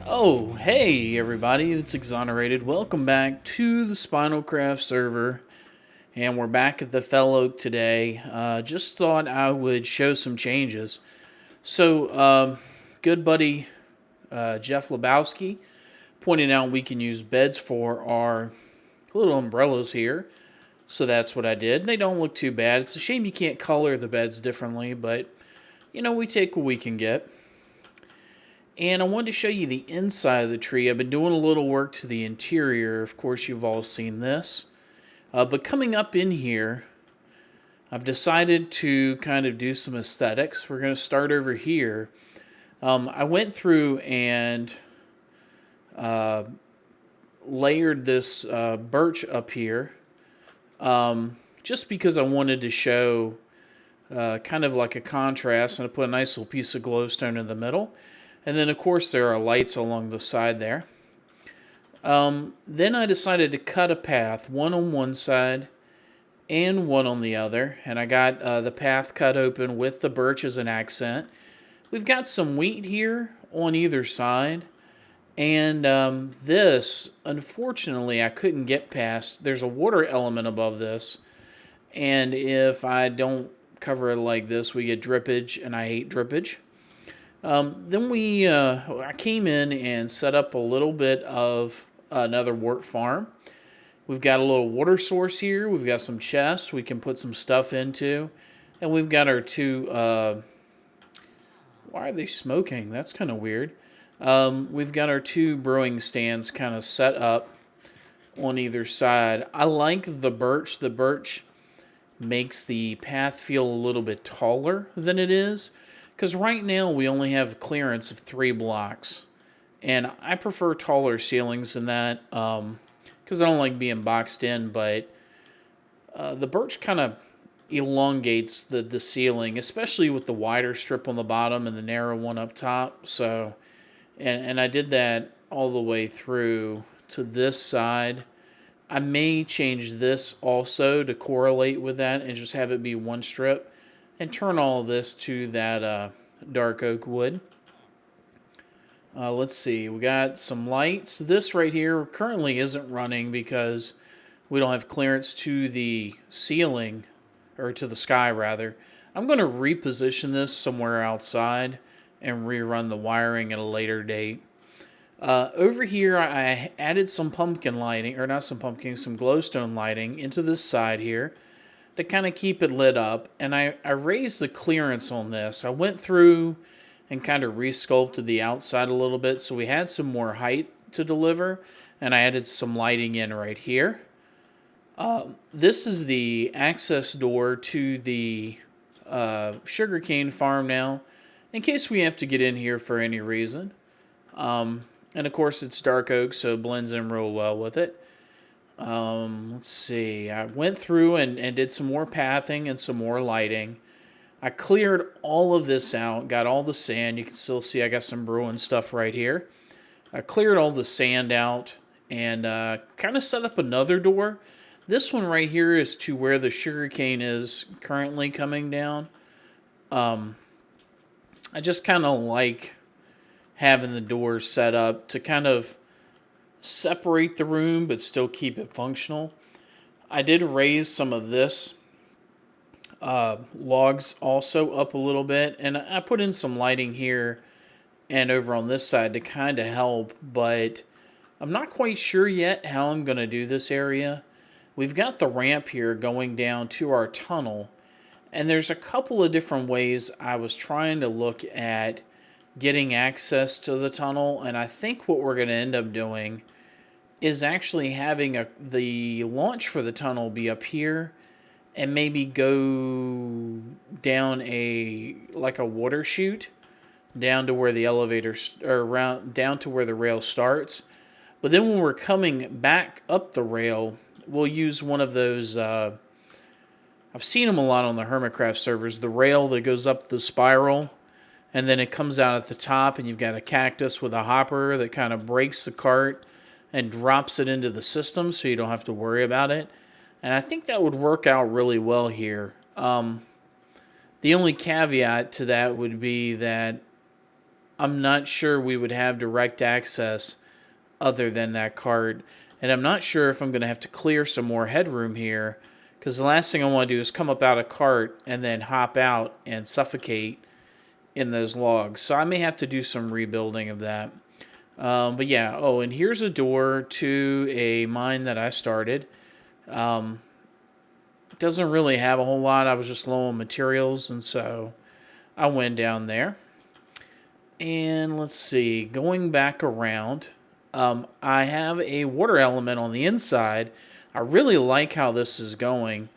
Oh, hey everybody, it's Exonerated. Welcome back to the Spinalcraft server. And we're back at the Fell Oak today. Just thought I would show some changes. So, good buddy Jeff Lebowski pointed out we can use beds for our little umbrellas here. So that's what I did. They don't look too bad. It's a shame you can't color the beds differently, but we take what we can get. And I wanted to show you the inside of the tree. I've been doing a little work to the interior. Of course, you've all seen this. But coming up in here, I've decided to kind of do some aesthetics. We're going to start over here. I went through and layered this birch up here just because I wanted to show kind of like a contrast, and I put a nice little piece of glowstone in the middle. And then, of course, there are lights along the side there. Then I decided to cut a path, one on one side and one on the other. And I got the path cut open with the birch as an accent. We've got some wheat here on either side. And this, unfortunately, I couldn't get past. There's a water element above this. And if I don't cover it like this, we get drippage, and I hate drippage. Then I came in and set up a little bit of another wort farm. We've got a little water source here. We've got some chests we can put some stuff into. And we've got our two, why are they smoking? That's kind of weird. We've got our two brewing stands kind of set up on either side. I like the birch. The birch makes the path feel a little bit taller than it is. Because right now we only have clearance of 3 blocks. And I prefer taller ceilings than that. Because I don't like being boxed in. But the birch kind of elongates the ceiling. Especially with the wider strip on the bottom and the narrow one up top. So, and I did that all the way through to this side. I may change this also to correlate with that. And just have it be one strip. And turn all of this to that dark oak wood. Let's see. We got some lights. This right here currently isn't running because we don't have clearance to the ceiling, or to the sky rather. I'm going to reposition this somewhere outside and rerun the wiring at a later date. Over here I added some pumpkin lighting, or not some pumpkin, some glowstone lighting into this side here, to kind of keep it lit up. And I raised the clearance on this. I went through and kind of resculpted the outside a little bit so we had some more height to deliver. And I added some lighting in right here. This is the access door to the sugarcane farm now, in case we have to get in here for any reason. And of course it's dark oak, so it blends in real well with it. Let's see. I went through and did some more pathing and some more lighting. I cleared all of this out, got all the sand. You can still see I got some brewing stuff right here. I cleared all the sand out and kind of set up another door. This one right here is to where the sugarcane is currently coming down. I just kind of like having the doors set up to kind of separate the room but still keep it functional. I did raise some of this logs also up a little bit, and I put in some lighting here and over on this side to kind of help, but I'm not quite sure yet how I'm going to do this area. We've got the ramp here going down to our tunnel, and there's a couple of different ways I was trying to look at getting access to the tunnel, and I think what we're going to end up doing is actually having the launch for the tunnel be up here and maybe go down like a water chute down to where the elevator, or down to where the rail starts. But then when we're coming back up the rail, we'll use one of those, I've seen them a lot on the Hermitcraft servers, the rail that goes up the spiral and then it comes out at the top, and you've got a cactus with a hopper that kind of breaks the cart and drops it into the system so you don't have to worry about it. And I think that would work out really well here. The only caveat to that would be that I'm not sure we would have direct access other than that cart. And I'm not sure if I'm going to have to clear some more headroom here, because the last thing I want to do is come up out of cart and then hop out and suffocate in those logs. So I may have to do some rebuilding of that. But yeah, oh, and here's a door to a mine that I started. Doesn't really have a whole lot. I was just low on materials, and so I went down there. And let's see, going back around, I have a water element on the inside. I really like how this is going.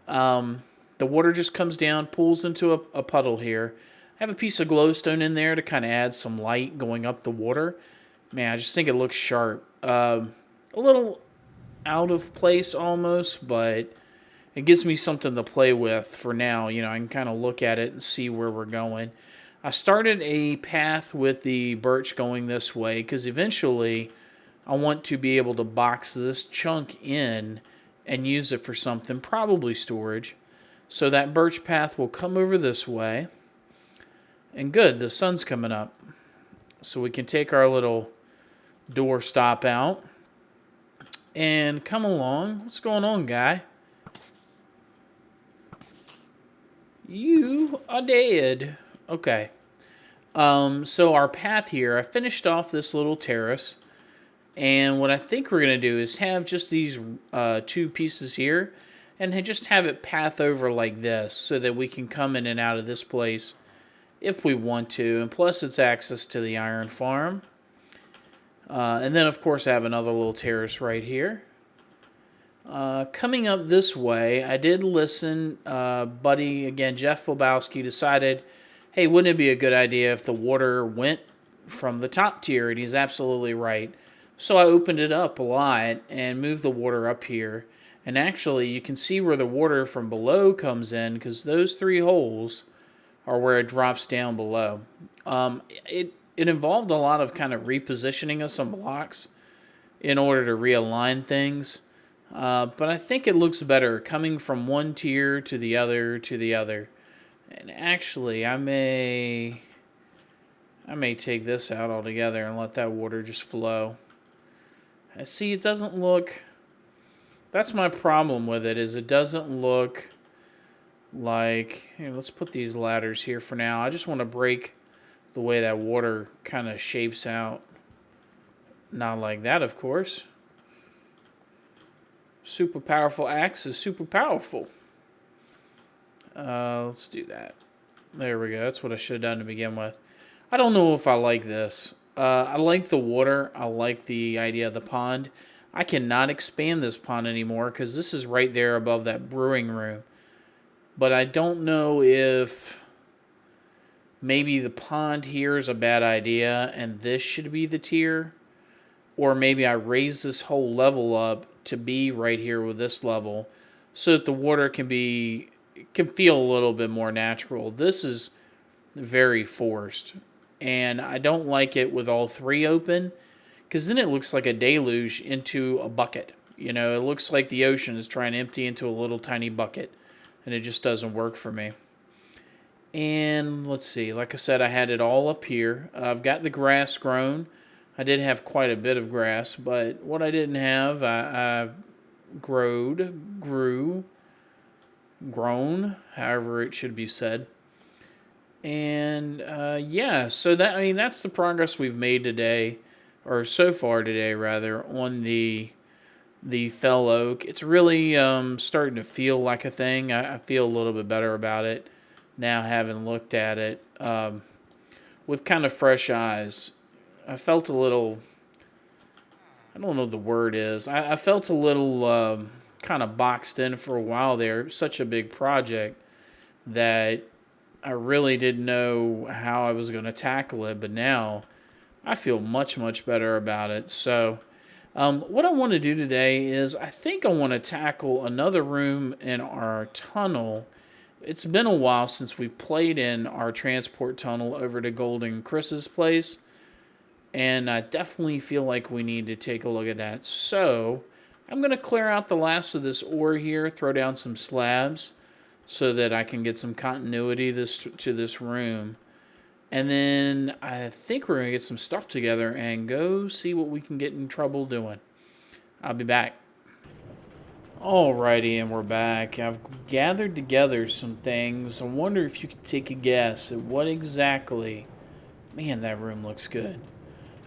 The water just comes down, pulls into a puddle here. I have a piece of glowstone in there to kind of add some light going up the water. Man, I just think it looks sharp. A little out of place almost, but it gives me something to play with for now. You know, I can kind of look at it and see where we're going. I started a path with the birch going this way because eventually I want to be able to box this chunk in and use it for something, probably storage. So that birch path will come over this way. And good, the sun's coming up. So we can take our little door stop out and come along. What's going on, guy? You are dead. Okay. So our path here, I finished off this little terrace, and what I think we're going to do is have just these two pieces here, and just have it path over like this, so that we can come in and out of this place if we want to, and plus it's access to the iron farm. And then, of course, I have another little terrace right here. Coming up this way, I did listen. Buddy, again, Jeff Filbowski, decided, hey, wouldn't it be a good idea if the water went from the top tier? And he's absolutely right. So I opened it up a lot and moved the water up here. And actually, you can see where the water from below comes in, because those three holes are where it drops down below. It involved a lot of kind of repositioning of some blocks in order to realign things. But I think it looks better coming from one tier to the other to the other. And actually, I may take this out altogether and let that water just flow. I see it doesn't look... That's my problem with it, is it doesn't look like... Here, let's put these ladders here for now. I just want to break the way that water kind of shapes out. Not like that, of course. Super powerful axe is super powerful. Let's do that. There we go. That's what I should have done to begin with. I don't know if I like this. I like the water. I like the idea of the pond. I cannot expand this pond anymore because this is right there above that brewing room. But I don't know if maybe the pond here is a bad idea and this should be the tier. Or maybe I raise this whole level up to be right here with this level so that the water can feel a little bit more natural. This is very forced, and I don't like it with all three open, because then it looks like a deluge into a bucket. You know, it looks like the ocean is trying to empty into a little tiny bucket, and it just doesn't work for me. And let's see, like I said, I had it all up here. I've got the grass grown. I did have quite a bit of grass, but what I didn't have, I grown, however it should be said. And yeah, so that's the progress we've made today, or so far today rather, on the fell oak. It's really starting to feel like a thing. I feel a little bit better about it now, having looked at it with kind of fresh eyes. I felt a little, I don't know what the word is. I felt a little kind of boxed in for a while there. Such a big project that I really didn't know how I was going to tackle it. But now I feel much, much better about it. So what I want to do today is I think I want to tackle another room in our tunnel. It's been a while since we played in our transport tunnel over to Golden Chris's place. And I definitely feel like we need to take a look at that. So I'm going to clear out the last of this ore here, throw down some slabs so that I can get some continuity to this room. And then I think we're going to get some stuff together and go see what we can get in trouble doing. I'll be back. Alrighty, and we're back. I've gathered together some things. I wonder if you could take a guess at what exactly... Man, that room looks good.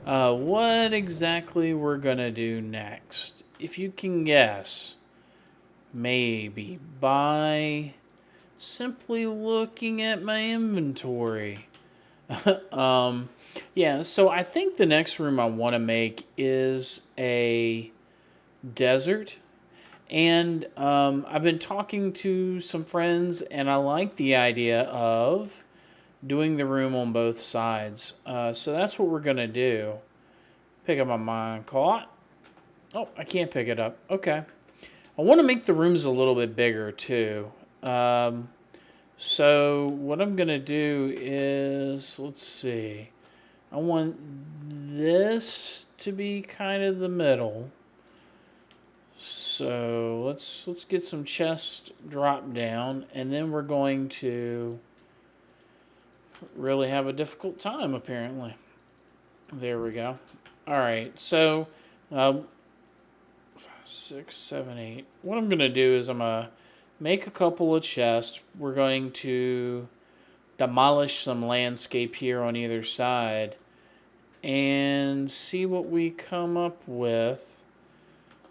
What exactly we're going to do next. If you can guess, maybe by simply looking at my inventory. um, yeah, so I think the next room I want to make is a desert. And I've been talking to some friends, and I like the idea of doing the room on both sides. So that's what we're going to do. Pick up my mine caught. Oh, I can't pick it up. Okay. I want to make the rooms a little bit bigger, too. So what I'm going to do is, let's see. I want this to be kind of the middle. So let's get some chest drop down, and then we're going to really have a difficult time, apparently. There we go. All right, so 5, 6, 7, 8. What I'm going to do is I'm going to make a couple of chests. We're going to demolish some landscape here on either side and see what we come up with.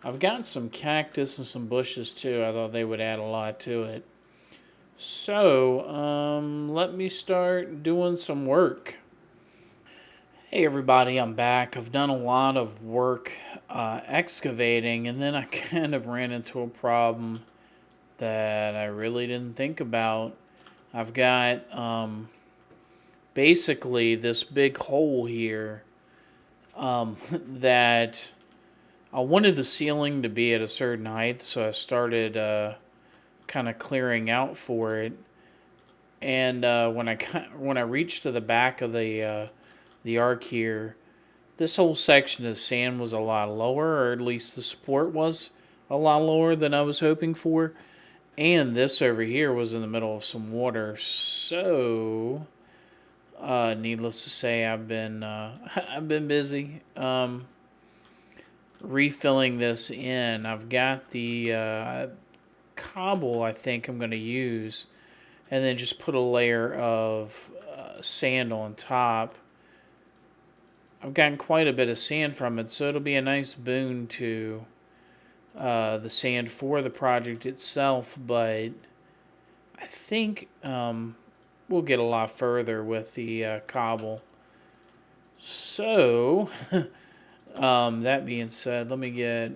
I've got some cactus and some bushes too. I thought they would add a lot to it. So, let me start doing some work. Hey everybody, I'm back. I've done a lot of work excavating, and then I kind of ran into a problem that I really didn't think about. I've got basically this big hole here that I wanted the ceiling to be at a certain height, so I started kind of clearing out for it. And when I reached to the back of the arc here, this whole section of sand was a lot lower, or at least the support was a lot lower than I was hoping for. And this over here was in the middle of some water, so needless to say, I've been I've been busy. Refilling this in. I've got the cobble I think I'm going to use, and then just put a layer of sand on top. I've gotten quite a bit of sand from it, so it'll be a nice boon to the sand for the project itself, but I think we'll get a lot further with the cobble. So that being said, let me get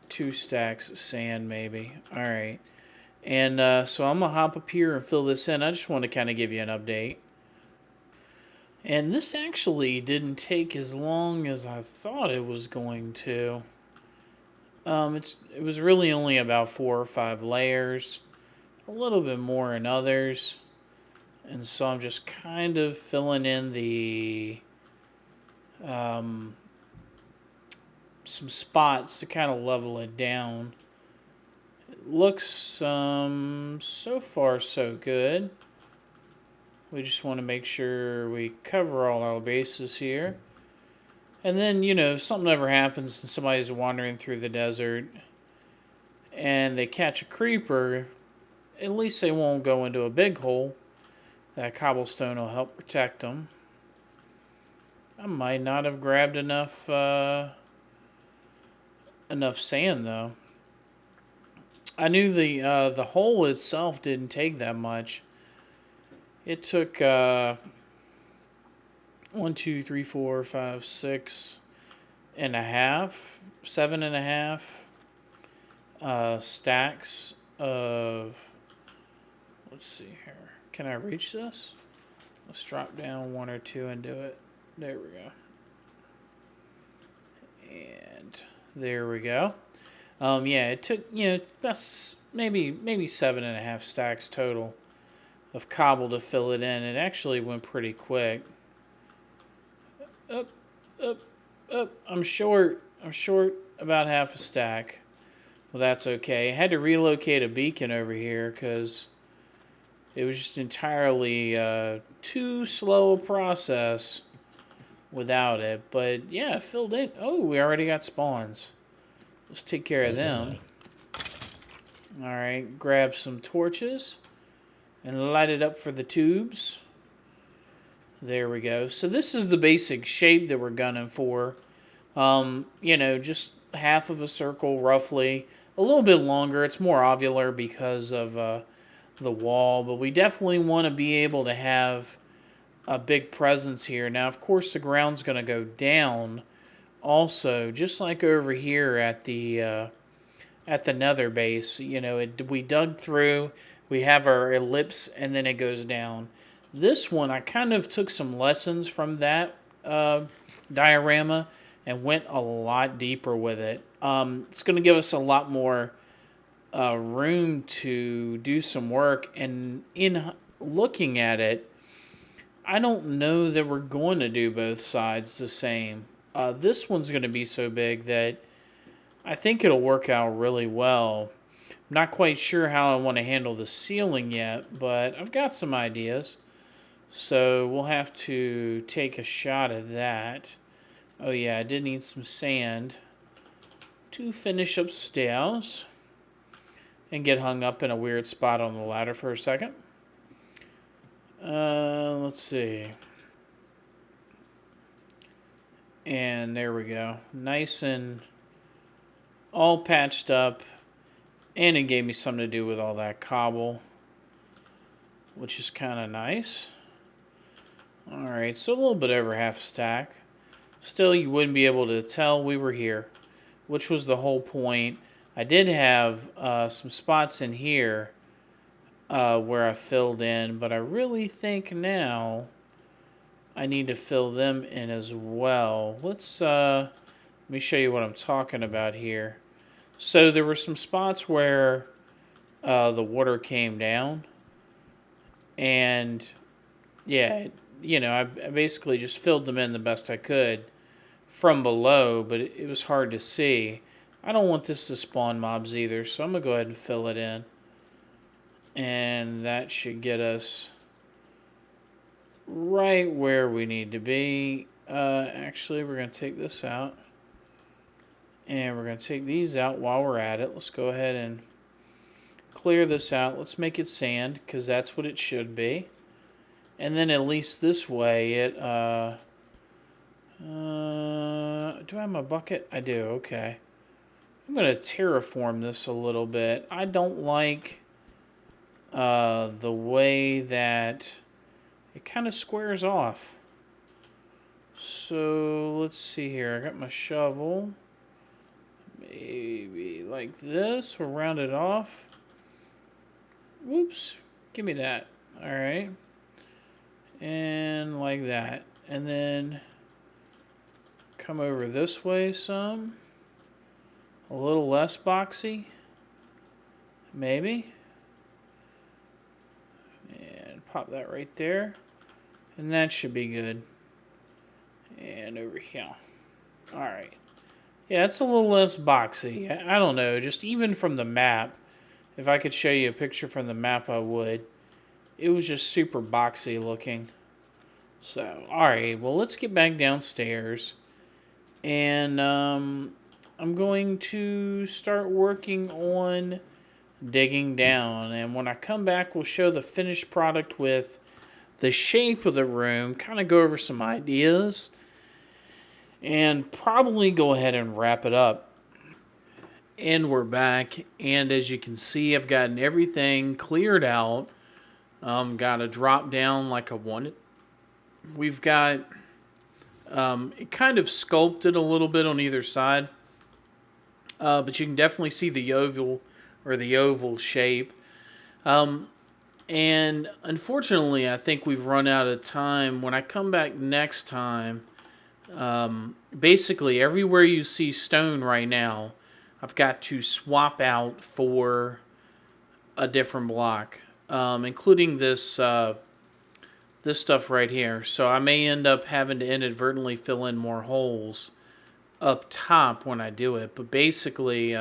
2 stacks of sand maybe. All right. And so I'm going to hop up here and fill this in. I just want to kind of give you an update. And this actually didn't take as long as I thought it was going to. It was really only about 4 or 5 layers. A little bit more in others. And so I'm just kind of filling in the some spots to kind of level it down. It looks so far so good. We just want to make sure we cover all our bases here. And then, you know, if something ever happens and somebody's wandering through the desert and they catch a creeper, at least they won't go into a big hole. That cobblestone will help protect them. I might not have grabbed enough sand though. I knew the hole itself didn't take that much. It took 1, 2, 3, 4, 5, 6 and a half, 7.5 stacks of. Let's see here. Can I reach this? Let's drop down 1 or 2 and do it. There we go. And there we go. Yeah, it took, that's maybe 7.5 stacks total of cobble to fill it in. It actually went pretty quick. Up. I'm short about half a stack. Well, that's okay. I had to relocate a beacon over here because It was just entirely too slow a process without it. But yeah, it filled in. Oh, we already got spawns. Let's take care of them. Alright, grab some torches and light it up for the tubes. There we go. So this is the basic shape that we're gunning for. You know, just half of a circle roughly. A little bit longer. It's more ovular because of the wall. But we definitely want to be able to have a big presence here. Now, of course, the ground's going to go down also, just like over here at the nether base. You know, we dug through, we have our ellipse, and then it goes down. This one, I kind of took some lessons from that diorama and went a lot deeper with it. It's going to give us a lot more room to do some work, and in looking at it, I don't know that we're going to do both sides the same. This one's going to be so big that I think it'll work out really well. I'm not quite sure how I want to handle the ceiling yet, but I've got some ideas. So we'll have to take a shot at that. Oh yeah, I did need some sand to finish up stairs and get hung up in a weird spot on the ladder for a second. Let's see. And there we go. Nice and all patched up. And it gave me something to do with all that cobble, which is kind of nice. Alright, so a little bit over half a stack. Still, you wouldn't be able to tell we were here, which was the whole point. I did have some spots in here where I filled in, but I really think now I need to fill them in as well. Let me show you what I'm talking about here. So there were some spots where the water came down, and yeah, you know, I basically just filled them in the best I could from below, but it was hard to see. I don't want this to spawn mobs either, so I'm going to go ahead and fill it in. And that should get us right where we need to be. Actually, we're going to take this out. And we're going to take these out while we're at it. Let's go ahead and clear this out. Let's make it sand, because that's what it should be. And then at least this way it... do I have my bucket? I do, okay. I'm going to terraform this a little bit. I don't like the way that it kind of squares off. So let's see here. I got my shovel. Maybe like this. We'll round it off. Whoops. Give me that. Alright. And like that. And then come over this way some. A little less boxy. Maybe. And pop that right there. And that should be good. And over here. Alright. Yeah, it's a little less boxy. I don't know. Just even from the map. If I could show you a picture from the map, I would. It was just super boxy looking. So, alright. Well, let's get back downstairs. And I'm going to start working on digging down. And when I come back, we'll show the finished product with the shape of the room. Kind of go over some ideas. And probably go ahead and wrap it up. And we're back. And as you can see, I've gotten everything cleared out. Got a drop down like I wanted. We've got it kind of sculpted a little bit on either side. But you can definitely see the oval shape. And unfortunately, I think we've run out of time. When I come back next time, basically everywhere you see stone right now, I've got to swap out for a different block, including this this stuff right here. So I may end up having to inadvertently fill in more holes up top when I do it. But basically,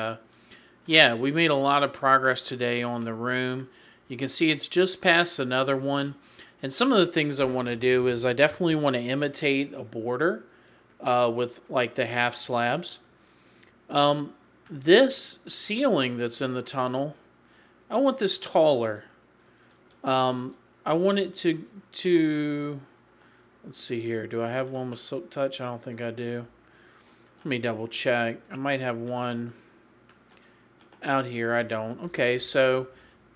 yeah, we made a lot of progress today on the room. You can see it's just past another one. And some of the things I want to do is I definitely want to imitate a border with like the half slabs. This ceiling that's in the tunnel, I want this taller. I want it to let's see here. Do I have one with silk touch? I don't think I do. Let me double check. I might have one out here. I don't. Okay, so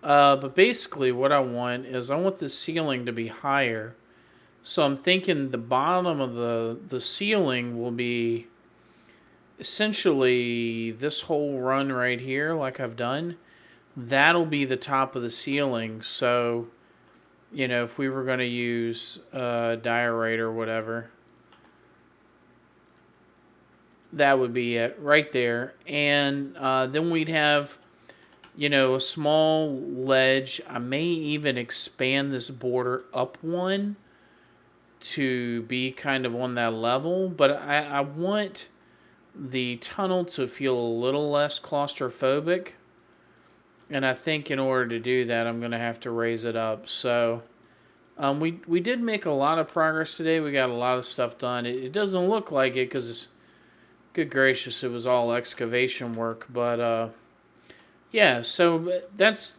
but basically what I want is I want the ceiling to be higher. So I'm thinking the bottom of the ceiling will be essentially this whole run right here, like I've done. That'll be the top of the ceiling. So, you know, if we were going to use diorite or whatever, that would be it right there. And then we'd have, you know, a small ledge. I may even expand this border up one to be kind of on that level. But I want the tunnel to feel a little less claustrophobic. And I think in order to do that, I'm going to have to raise it up. So we did make a lot of progress today. We got a lot of stuff done. It doesn't look like it because, good gracious, it was all excavation work. But yeah, so that's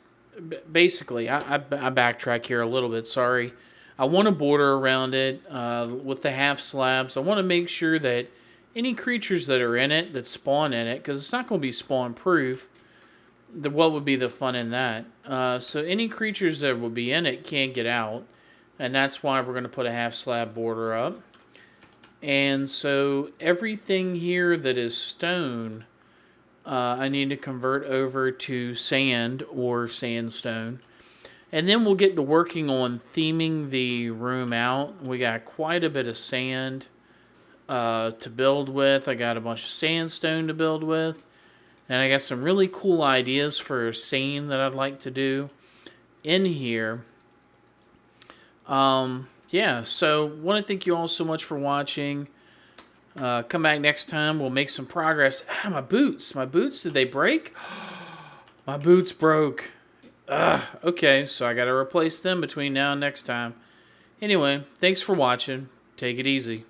basically, I backtrack here a little bit, sorry. I want a border around it with the half slabs. I want to make sure that any creatures that are in it, that spawn in it, because it's not going to be spawn proof, what would be the fun in that? So any creatures that will be in it can't get out, and that's why we're going to put a half slab border up. And so everything here that is stone, I need to convert over to sand or sandstone. And then we'll get to working on theming the room out. We got quite a bit of sand to build with. I got a bunch of sandstone to build with. And I got some really cool ideas for a scene that I'd like to do in here. Yeah, so want to thank you all so much for watching. Come back next time. We'll make some progress. Ah, my boots. My boots, did they break? My boots broke. Okay, so I got to replace them between now and next time. Anyway, thanks for watching. Take it easy.